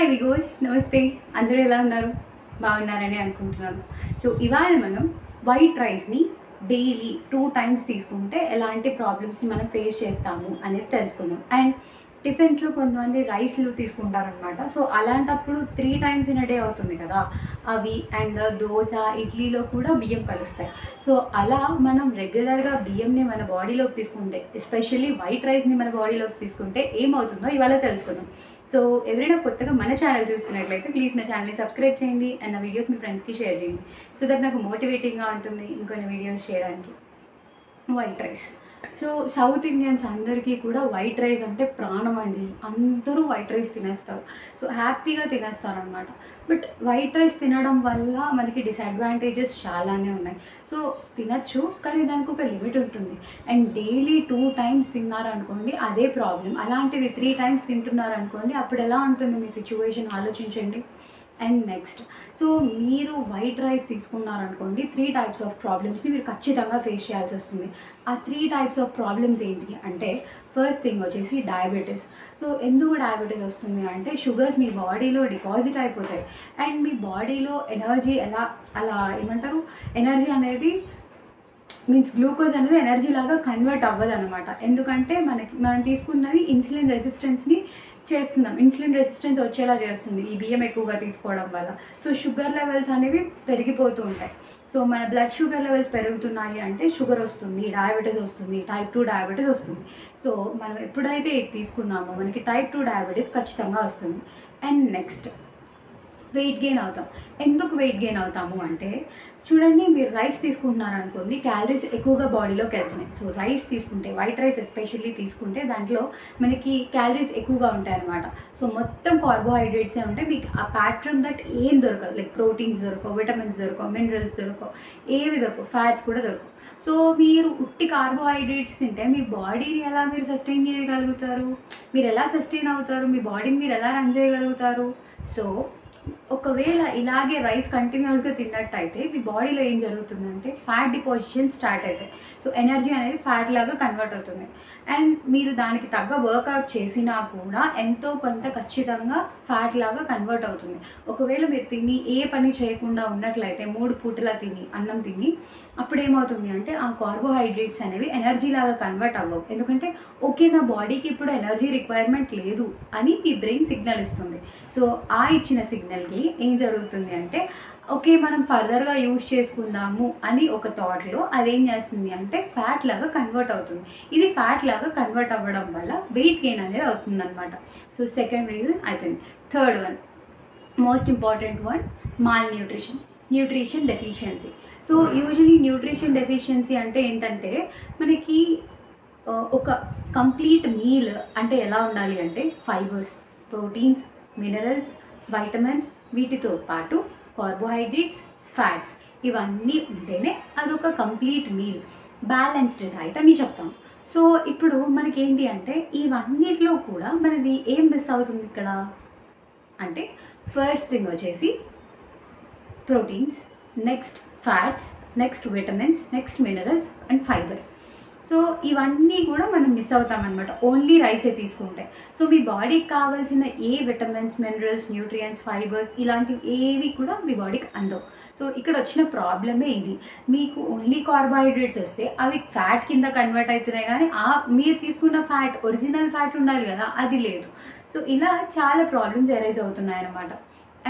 Hi విగోస్, నమస్తే. అందరూ ఎలా ఉన్నారు? బాగున్నారని అనుకుంటున్నాను. సో ఇవాళ మనం వైట్ రైస్ని డైలీ 2 టైమ్స్ తీసుకుంటే ఎలాంటి ప్రాబ్లమ్స్ని మనం ఫేస్ చేస్తాము అనేది తెలుసుకుందాం. అండ్ టిఫిన్స్లో కొంతమంది రైస్లు తీసుకుంటారనమాట. సో అలాంటప్పుడు 3 టైమ్స్ ఇన్ అ డే అవుతుంది కదా అవి. అండ్ దోశ, ఇడ్లీలో కూడా బియ్యం కలుస్తాయి. సో అలా మనం రెగ్యులర్గా బియ్యంని మన బాడీలోకి తీసుకుంటే, ఎస్పెషల్లీ వైట్ రైస్ని మన బాడీలోకి తీసుకుంటే ఏమవుతుందో ఇవాళ తెలుసుకుందాం. సో ఎవరైనా కొత్తగా మన ఛానల్ చూస్తున్నట్లయితే ప్లీజ్ నా ఛానల్ని సబ్స్క్రైబ్ చేయండి అండ్ నా వీడియోస్ మీ ఫ్రెండ్స్కి షేర్ చేయండి. సో దట్ నాకు మోటివేటింగ్గా ఉంటుంది ఇంకొన్ని వీడియోస్ చేయడానికి. White rice. So south Indians అందరికీ కూడా వైట్ రైస్ అంటే ప్రాణం అండి. అందరూ వైట్ రైస్ తినేస్తారు. సో హ్యాపీగా తినేస్తారనమాట. బట్ వైట్ రైస్ తినడం వల్ల మనకి డిసడ్వాంటేజెస్ చాలానే ఉన్నాయి. సో తినచ్చు, కానీ దానికి ఒక లిమిట్ ఉంటుంది. అండ్ డైలీ 2 టైమ్స్ తిన్నారనుకోండి అదే ప్రాబ్లం. అలాంటిది 3 టైమ్స్ తింటున్నారనుకోండి అప్పుడు ఎలా ఉంటుంది మీ సిచ్యువేషన్ ఆలోచించండి. అండ్ నెక్స్ట్, సో మీరు వైట్ రైస్ తీసుకున్నారనుకోండి 3 టైప్స్ ఆఫ్ ప్రాబ్లమ్స్ని మీరు ఖచ్చితంగా ఫేస్ చేయాల్సి వస్తుంది. ఆ 3 టైప్స్ ఆఫ్ ప్రాబ్లమ్స్ ఏంటి అంటే, ఫస్ట్ థింగ్ వచ్చేసి డయాబెటీస్. సో ఎందుకు డయాబెటీస్ వస్తుంది అంటే, షుగర్స్ మీ బాడీలో డిపాజిట్ అయిపోతాయి అండ్ మీ బాడీలో ఎనర్జీ అలా ఏమంటారు, ఎనర్జీ అనేది మీన్స్ గ్లూకోజ్ అనేది ఎనర్జీ లాగా కన్వర్ట్ అవ్వదు అనమాట. ఎందుకంటే మనం తీసుకున్నది ఇన్సులిన్ రెసిస్టెన్స్ని చేస్తున్నాం. ఇన్సులిన్ రెసిస్టెన్స్ వచ్చేలా చేస్తుంది ఈ బియ్యం ఎక్కువగా తీసుకోవడం వల్ల. సో షుగర్ లెవెల్స్ అనేవి పెరిగిపోతూ ఉంటాయి. సో మన బ్లడ్ షుగర్ లెవెల్స్ పెరుగుతున్నాయి అంటే షుగర్ వస్తుంది, డయాబెటీస్ వస్తుంది, టైప్ 2 డయాబెటీస్ వస్తుంది. సో మనం ఎప్పుడైతే ఇది తీసుకున్నామో మనకి టైప్ 2 డయాబెటీస్ ఖచ్చితంగా వస్తుంది. అండ్ నెక్స్ట్, వెయిట్ గెయిన్ అవుతాం. ఎందుకు వెయిట్ గెయిన్ అవుతాము అంటే, చూడండి, మీరు రైస్ తీసుకుంటున్నారు అనుకోండి, క్యాలరీస్ ఎక్కువగా బాడీలోకి వెళ్తున్నాయి. సో రైస్ తీసుకుంటే, వైట్ రైస్ ఎస్పెషల్లీ తీసుకుంటే దాంట్లో మనకి క్యాలరీస్ ఎక్కువగా ఉంటాయి అన్నమాట. సో మొత్తం కార్బోహైడ్రేట్సే ఉంటాయి. మీకు ఆ ప్యాట్రన్ దట్ ఏం దొరకదు. లైక్ ప్రోటీన్స్ దొరకవు, విటమిన్స్ దొరకవు, మినరల్స్ దొరకవు, ఏవి దొరకవు, ఫ్యాట్స్ కూడా దొరకవు. సో మీరు ఉట్టి కార్బోహైడ్రేట్స్ తింటే మీ బాడీని ఎలా మీరు సస్టైన్ చేయగలుగుతారు? మీరు ఎలా సస్టైన్ అవుతారు? మీ బాడీని మీరు ఎలా రన్ చేయగలుగుతారు? సో ఒకవేళ ఇలాగే రైస్ కంటిన్యూస్గా తిన్నట్టయితే మీ బాడీలో ఏం జరుగుతుందంటే ఫ్యాట్ డిపాజిషన్ స్టార్ట్ అవుతాయి. సో ఎనర్జీ అనేది ఫ్యాట్ లాగా కన్వర్ట్ అవుతుంది. అండ్ మీరు దానికి తగ్గ వర్కౌట్ చేసినా కూడా ఎంతో కొంత ఖచ్చితంగా ఫ్యాట్ లాగా కన్వర్ట్ అవుతుంది. ఒకవేళ మీరు తిని ఏ పని చేయకుండా ఉన్నట్లయితే 3 పూటలా తిని అన్నం తిని, అప్పుడు ఏమవుతుంది అంటే ఆ కార్బోహైడ్రేట్స్ అనేవి ఎనర్జీ లాగా కన్వర్ట్ అవ్వవు. ఎందుకంటే ఓకే, నా బాడీకి ఇప్పుడు ఎనర్జీ రిక్వైర్మెంట్ లేదు అని మీ బ్రెయిన్ సిగ్నల్ ఇస్తుంది. సో ఆ ఇచ్చిన సిగ్నల్కి ఏం జరుగుతుంది అంటే, ఓకే మనం ఫర్దర్గా యూజ్ చేసుకుందాము అని ఒక థాట్లో అదేం చేస్తుంది అంటే ఫ్యాట్ లాగా కన్వర్ట్ అవుతుంది. ఇది ఫ్యాట్ లాగా కన్వర్ట్ అవ్వడం వల్ల వెయిట్ గెయిన్ అనేది అవుతుంది అనమాట. సో సెకండ్ రీజన్ అయిపోయింది. Third one, most important one, mall nutrition deficiency. So usually nutrition deficiency అంటే ఏంటంటే, మనకి ఒక కంప్లీట్ మీల్ అంటే ఎలా ఉండాలి అంటే ఫైబర్స్, ప్రోటీన్స్, మినరల్స్, వైటమిన్స్, వీటితో పాటు కార్బోహైడ్రేట్స్, ఫ్యాట్స్, ఇవన్నీ ఉంటేనే అదొక కంప్లీట్ మీల్, బ్యాలెన్స్డ్ డైట్ అని చెప్తాం. సో ఇప్పుడు మనకేంటి అంటే ఇవన్నిటిలో కూడా మనది ఏం మిస్ అవుతుంది ఇక్కడ అంటే, ఫస్ట్ థింగ్ వచ్చేసి proteins, next fats, next vitamins, next minerals and fibre. So ఇవన్నీ కూడా మనం మిస్ అవుతామన్నమాట ఓన్లీ రైసే తీసుకుంటే. సో మీ బాడీకి కావాల్సిన ఏ విటమిన్స్, మినరల్స్, న్యూట్రియంట్స్, ఫైబర్స్ ఇలాంటివి ఏవి కూడా మీ బాడీకి అందవు. సో ఇక్కడ వచ్చిన ప్రాబ్లమే ఇది. మీకు ఓన్లీ కార్బోహైడ్రేట్స్ వస్తే అవి ఫ్యాట్ కింద కన్వర్ట్ అవుతున్నాయి, కానీ మీరు తీసుకున్న ఫ్యాట్, ఒరిజినల్ ఫ్యాట్ ఉండాలి కదా, అది లేదు. సో ఇలా చాలా ప్రాబ్లమ్స్ ఎరైజ్ అవుతున్నాయి అన్నమాట.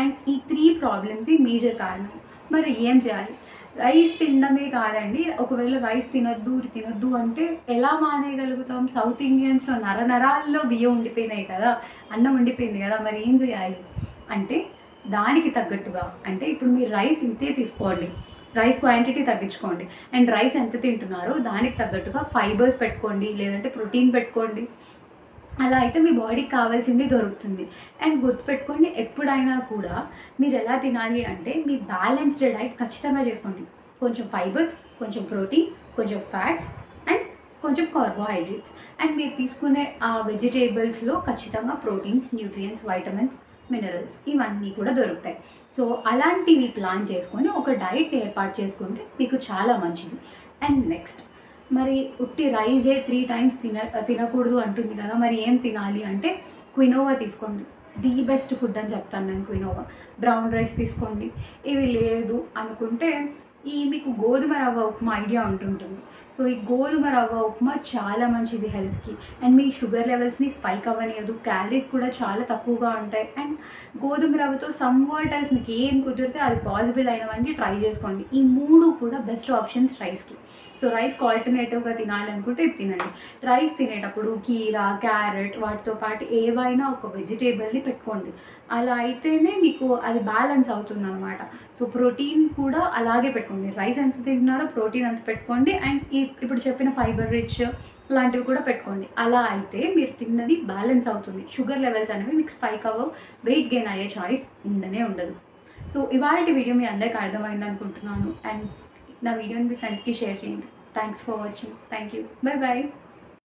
అండ్ ఈ 3 ప్రాబ్లమ్స్ మేజర్ కారణం. మరి ఏం చేయాలి? రైస్ తినడమే కాదండి, ఒకవేళ రైస్ తినొద్దు అంటే ఎలా మానేయగలుగుతాం? సౌత్ ఇండియన్స్లో నరాల్లో బియ్యం ఉండిపోయినాయి కదా, అన్నం ఉండిపోయింది కదా, మరి ఏం చేయాలి అంటే దానికి తగ్గట్టుగా, అంటే ఇప్పుడు మీరు రైస్ ఇంతే తీసుకోండి, రైస్ క్వాంటిటీ తగ్గించుకోండి. అండ్ రైస్ ఎంత తింటున్నారో దానికి తగ్గట్టుగా ఫైబర్స్ పెట్టుకోండి, లేదంటే ప్రోటీన్ పెట్టుకోండి. అలా అయితే మీ బాడీకి కావాల్సింది దొరుకుతుంది. అండ్ గుర్తుపెట్టుకోండి, ఎప్పుడైనా కూడా మీరు ఎలా తినాలి అంటే మీ బ్యాలెన్స్డ్ డైట్ ఖచ్చితంగా చేసుకోండి. కొంచెం ఫైబర్స్, కొంచెం ప్రోటీన్, కొంచెం ఫ్యాట్స్ అండ్ కొంచెం కార్బోహైడ్రేట్స్. అండ్ మీరు తీసుకునే ఆ వెజిటేబుల్స్లో ఖచ్చితంగా ప్రోటీన్స్, న్యూట్రియంట్స్, వైటమిన్స్, మినరల్స్ ఇవన్నీ కూడా దొరుకుతాయి. సో అలాంటివి ప్లాన్ చేసుకొని ఒక డైట్ ఏర్పాటు చేసుకుంటే మీకు చాలా మంచిది. అండ్ నెక్స్ట్, మరి ఉట్టి రైసే 3 టైమ్స్ తినకూడదు అంటుంది కదా, మరి ఏం తినాలి అంటే క్వినోవా తీసుకోండి. ది బెస్ట్ ఫుడ్ అని చెప్తాను నేను క్వినోవా. బ్రౌన్ రైస్ తీసుకోండి. ఇవి లేదు అనుకుంటే మీకు గోధుమ రవ్వ ఉప్మా ఐడియా ఉంటుంటుంది. సో ఈ గోధుమ రవ్వ ఉప్మా చాలా మంచిది హెల్త్కి, అండ్ మీ షుగర్ లెవెల్స్ని స్పైక్ అవ్వనియదు, క్యాలరీస్ కూడా చాలా తక్కువగా ఉంటాయి. అండ్ గోధుమ రవ్వతో సమ్ వాటర్స్ మీకు ఏం కుదిరితే అది పాసిబుల్ అయినవన్నీ ట్రై చేసుకోండి. ఈ 3 కూడా బెస్ట్ ఆప్షన్స్ రైస్కి. సో రైస్కి ఆల్టర్నేటివ్గా తినాలనుకుంటే ఇది తినండి. రైస్ తినేటప్పుడు కీరా, క్యారెట్ వాటితో పాటు ఏవైనా ఒక వెజిటేబుల్ని పెట్టుకోండి. అలా అయితేనే మీకు అది బ్యాలెన్స్ అవుతుంది అనమాట. సో ప్రోటీన్ కూడా అలాగే పెట్టుకోండి. రైస్ ఎంత తింటున్నారో ప్రోటీన్ అంత పెట్టుకోండి. అండ్ ఇప్పుడు చెప్పిన ఫైబర్ రిచ్ లాంటివి కూడా పెట్టుకోండి. అలా అయితే మీరు తిన్నది బ్యాలెన్స్ అవుతుంది. షుగర్ లెవెల్స్ అనేవి మీకు స్పైక్ అవ్వవు, వెయిట్ గెయిన్ అయ్యే ఛాయిస్ ఉండదు. సో ఇవాళ వీడియో మీ అందరికీ అర్థమైంది అనుకుంటున్నాను. అండ్ నా వీడియోని మీ ఫ్రెండ్స్కి షేర్ చేయండి. Thanks for watching. Thank you. Bye bye.